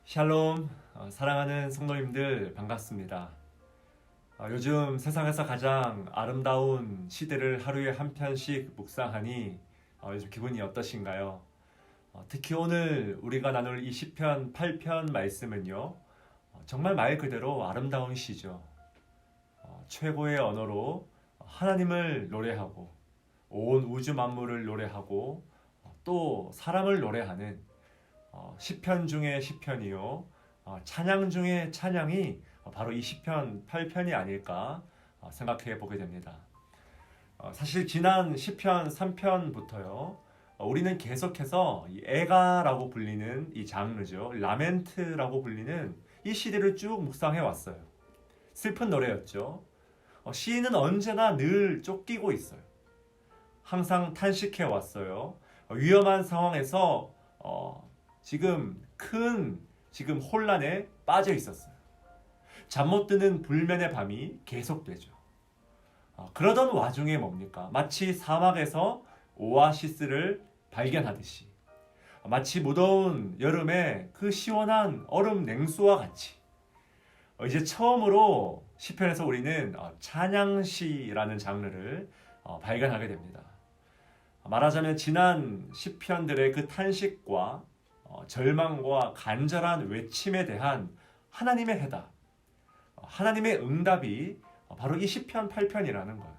샬롬, 사랑하는 성도님들 반갑습니다. 요즘 세상에서 가장 아름다운 시들을 하루에 한 편씩 묵상하니 요즘 기분이 어떠신가요? 특히 오늘 우리가 나눌 이 시편 8편 말씀은요, 정말 말 그대로 아름다운 시죠. 최고의 언어로 하나님을 노래하고 온 우주 만물을 노래하고 또 사람을 노래하는 시편 중의 시편이요, 찬양 중의 찬양이 바로 이 시편 8편이 아닐까 생각해 보게 됩니다. 사실 지난 시편 3편부터요, 우리는 계속해서 이 애가라고 불리는 이 장르죠, 라멘트라고 불리는 이 시대를 쭉 묵상해 왔어요. 슬픈 노래였죠. 시인은 언제나 늘 쫓기고 있어요. 항상 탄식해 왔어요. 위험한 상황에서 지금 큰 혼란에 빠져 있었어요. 잠 못 드는 불면의 밤이 계속되죠. 그러던 와중에 뭡니까? 마치 사막에서 오아시스를 발견하듯이, 마치 무더운 여름에 그 시원한 얼음 냉수와 같이 이제 처음으로 시편에서 우리는 찬양시라는 장르를 발견하게 됩니다. 말하자면 지난 시편들의 그 탄식과 절망과 간절한 외침에 대한 하나님의 해답, 하나님의 응답이 바로 이 시편 8편이라는 거예요.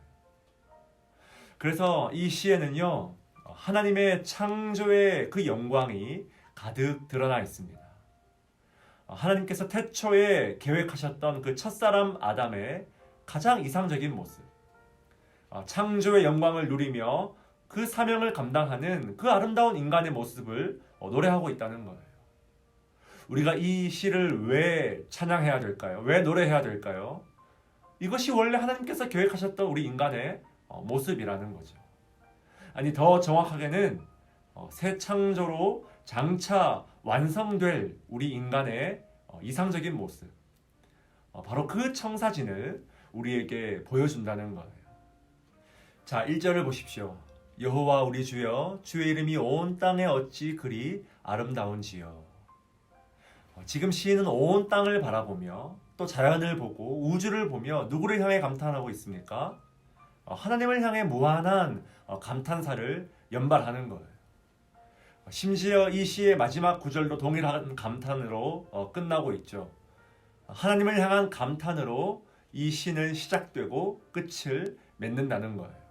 그래서 이 시에는요, 하나님의 창조의 그 영광이 가득 드러나 있습니다. 하나님께서 태초에 계획하셨던 그 첫사람 아담의 가장 이상적인 모습, 창조의 영광을 누리며 그 사명을 감당하는 그 아름다운 인간의 모습을 노래하고 있다는 거예요. 우리가 이 시를 왜 찬양해야 될까요? 왜 노래해야 될까요? 이것이 원래 하나님께서 계획하셨던 우리 인간의 모습이라는 거죠. 아니, 더 정확하게는 새 창조로 장차 완성될 우리 인간의 이상적인 모습, 바로 그 청사진을 우리에게 보여준다는 거예요. 자, 1절을 보십시오. 여호와 우리 주여, 주의 이름이 온 땅에 어찌 그리 아름다운지요. 지금 시인은 온 땅을 바라보며 또 자연을 보고 우주를 보며 누구를 향해 감탄하고 있습니까? 하나님을 향해 무한한 감탄사를 연발하는 거예요. 심지어 이 시의 마지막 구절도 동일한 감탄으로 끝나고 있죠. 하나님을 향한 감탄으로 이 시는 시작되고 끝을 맺는다는 거예요.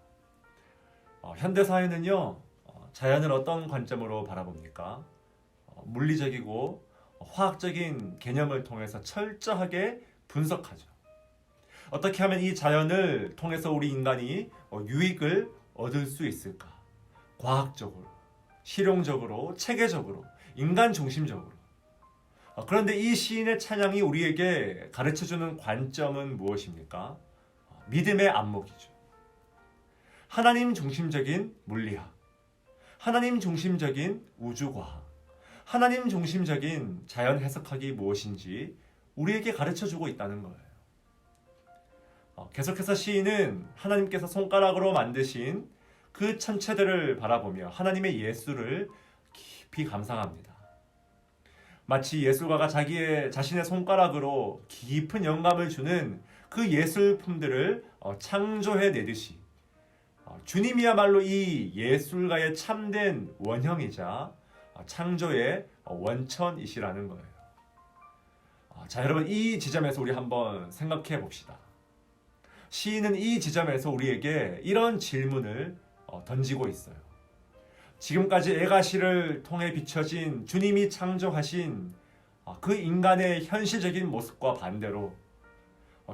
현대사회는요, 자연을 어떤 관점으로 바라봅니까? 물리적이고 화학적인 개념을 통해서 철저하게 분석하죠. 어떻게 하면 이 자연을 통해서 우리 인간이 유익을 얻을 수 있을까? 과학적으로, 실용적으로, 체계적으로, 인간 중심적으로. 그런데 이 시인의 찬양이 우리에게 가르쳐주는 관점은 무엇입니까? 믿음의 안목이죠. 하나님 중심적인 물리학, 하나님 중심적인 우주과학, 하나님 중심적인 자연 해석학이 무엇인지 우리에게 가르쳐주고 있다는 거예요. 계속해서 시인은 하나님께서 손가락으로 만드신 그 천체들을 바라보며 하나님의 예술을 깊이 감상합니다. 마치 예술가가 자신의 손가락으로 깊은 영감을 주는 그 예술품들을 창조해내듯이 주님이야말로 이 예술가의 참된 원형이자 창조의 원천이시라는 거예요. 자, 여러분, 이 지점에서 우리 한번 생각해 봅시다. 시인은 이 지점에서 우리에게 이런 질문을 던지고 있어요. 지금까지 애가시를 통해 비춰진 주님이 창조하신 그 인간의 현실적인 모습과 반대로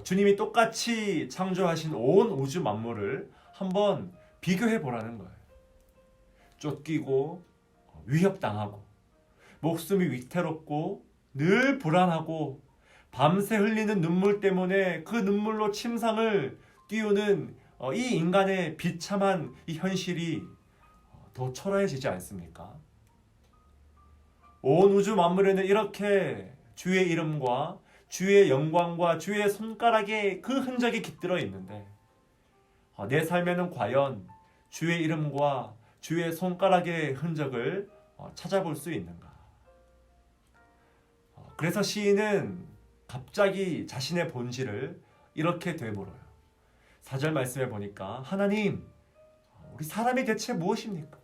주님이 똑같이 창조하신 온 우주 만물을 한번 비교해 보라는 거예요. 쫓기고 위협당하고 목숨이 위태롭고 늘 불안하고 밤새 흘리는 눈물 때문에 그 눈물로 침상을 띄우는 이 인간의 비참한 이 현실이 더 초라해지지 않습니까? 온 우주 만물에는 이렇게 주의 이름과 주의 영광과 주의 손가락에 그 흔적이 깃들어 있는데 내 삶에는 과연 주의 이름과 주의 손가락의 흔적을 찾아볼 수 있는가? 그래서 시인은 갑자기 자신의 본질을 이렇게 되물어요. 4절 말씀에 보니까 하나님, 우리 사람이 대체 무엇입니까?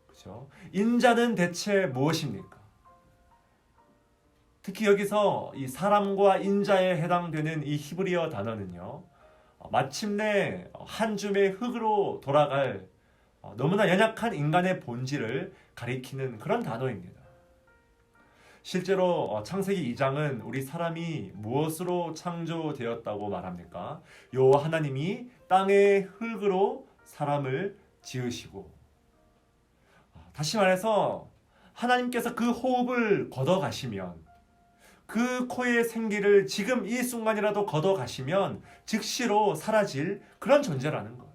그죠? 인자는 대체 무엇입니까? 특히 여기서 이 사람과 인자에 해당되는 이 히브리어 단어는요, 마침내 한 줌의 흙으로 돌아갈 너무나 연약한 인간의 본질을 가리키는 그런 단어입니다. 실제로 창세기 2장은 우리 사람이 무엇으로 창조되었다고 말합니까? 여호와 하나님이 땅의 흙으로 사람을 지으시고, 다시 말해서 하나님께서 그 호흡을 걷어가시면, 그 코의 생기를 지금 이 순간이라도 걷어가시면 즉시로 사라질 그런 존재라는 거예요.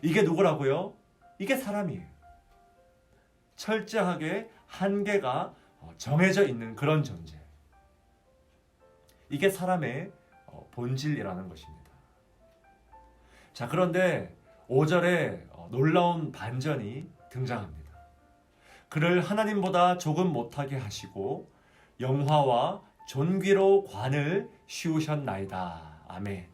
이게 누구라고요? 이게 사람이에요. 철저하게 한계가 정해져 있는 그런 존재. 이게 사람의 본질이라는 것입니다. 자, 그런데 5절에 놀라운 반전이 등장합니다. 그를 하나님보다 조금 못하게 하시고 영화와 존귀로 관을 씌우셨나이다. 아멘.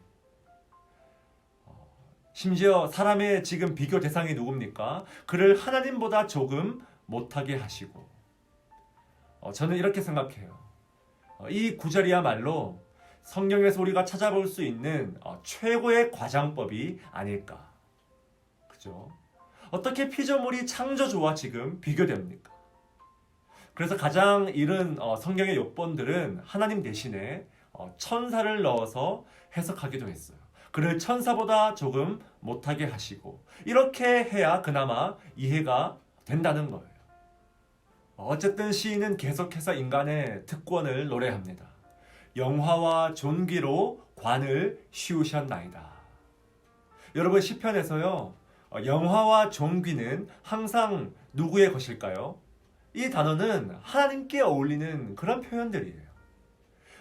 심지어 사람의 지금 비교 대상이 누굽니까? 그를 하나님보다 조금 못하게 하시고. 저는 이렇게 생각해요. 이 구절이야말로 성경에서 우리가 찾아볼 수 있는 최고의 과장법이 아닐까. 그죠? 어떻게 피조물이 창조주와 지금 비교됩니까? 그래서 가장 이른 성경의 역본들은 하나님 대신에 천사를 넣어서 해석하기도 했어요. 그를 천사보다 조금 못하게 하시고, 이렇게 해야 그나마 이해가 된다는 거예요. 어쨌든 시인은 계속해서 인간의 특권을 노래합니다. 영화와 존귀로 관을 씌우셨나이다. 여러분, 시편에서요, 영화와 존귀는 항상 누구의 것일까요? 이 단어는 하나님께 어울리는 그런 표현들이에요.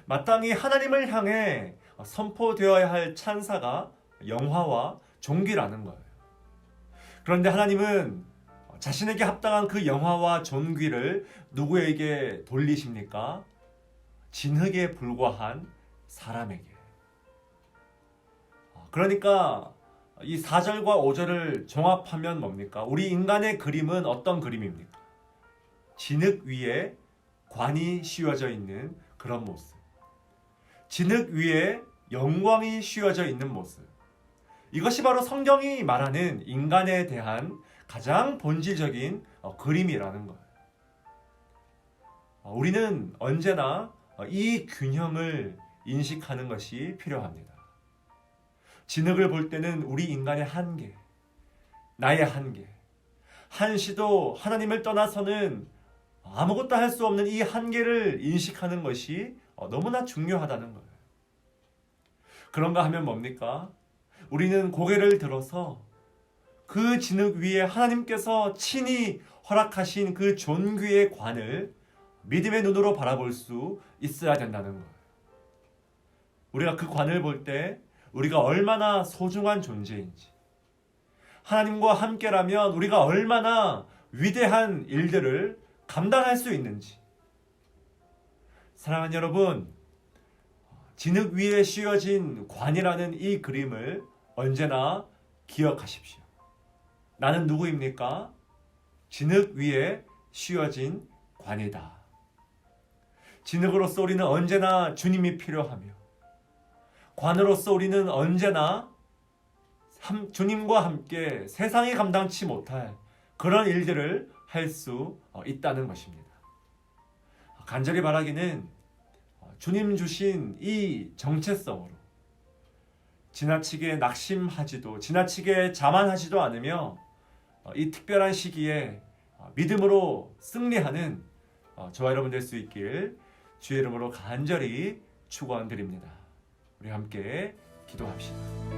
마땅히 하나님을 향해 선포되어야 할 찬사가 영화와 존귀라는 거예요. 그런데 하나님은 자신에게 합당한 그 영화와 존귀를 누구에게 돌리십니까? 진흙에 불과한 사람에게. 그러니까 이 4절과 5절을 종합하면 뭡니까? 우리 인간의 그림은 어떤 그림입니까? 진흙 위에 관이 씌워져 있는 그런 모습. 진흙 위에 영광이 씌워져 있는 모습. 이것이 바로 성경이 말하는 인간에 대한 가장 본질적인 그림이라는 거예요. 우리는 언제나 이 균형을 인식하는 것이 필요합니다. 진흙을 볼 때는 우리 인간의 한계, 나의 한계, 한시도 하나님을 떠나서는 아무것도 할 수 없는 이 한계를 인식하는 것이 너무나 중요하다는 거예요. 그런가 하면 뭡니까? 우리는 고개를 들어서 그 진흙 위에 하나님께서 친히 허락하신 그 존귀의 관을 믿음의 눈으로 바라볼 수 있어야 된다는 거예요. 우리가 그 관을 볼 때 우리가 얼마나 소중한 존재인지, 하나님과 함께라면 우리가 얼마나 위대한 일들을 감당할 수 있는지. 사랑하는 여러분, 진흙 위에 씌워진 관이라는 이 그림을 언제나 기억하십시오. 나는 누구입니까? 진흙 위에 씌워진 관이다. 진흙으로서 우리는 언제나 주님이 필요하며, 관으로서 우리는 언제나 주님과 함께 세상이 감당치 못할 그런 일들을 할 수 있다는 것입니다. 간절히 바라기는 주님 주신 이 정체성으로 지나치게 낙심하지도, 지나치게 자만하지도 않으며 이 특별한 시기에 믿음으로 승리하는 저와 여러분 될 수 있길 주의 이름으로 간절히 축원드립니다. 우리 함께 기도합시다.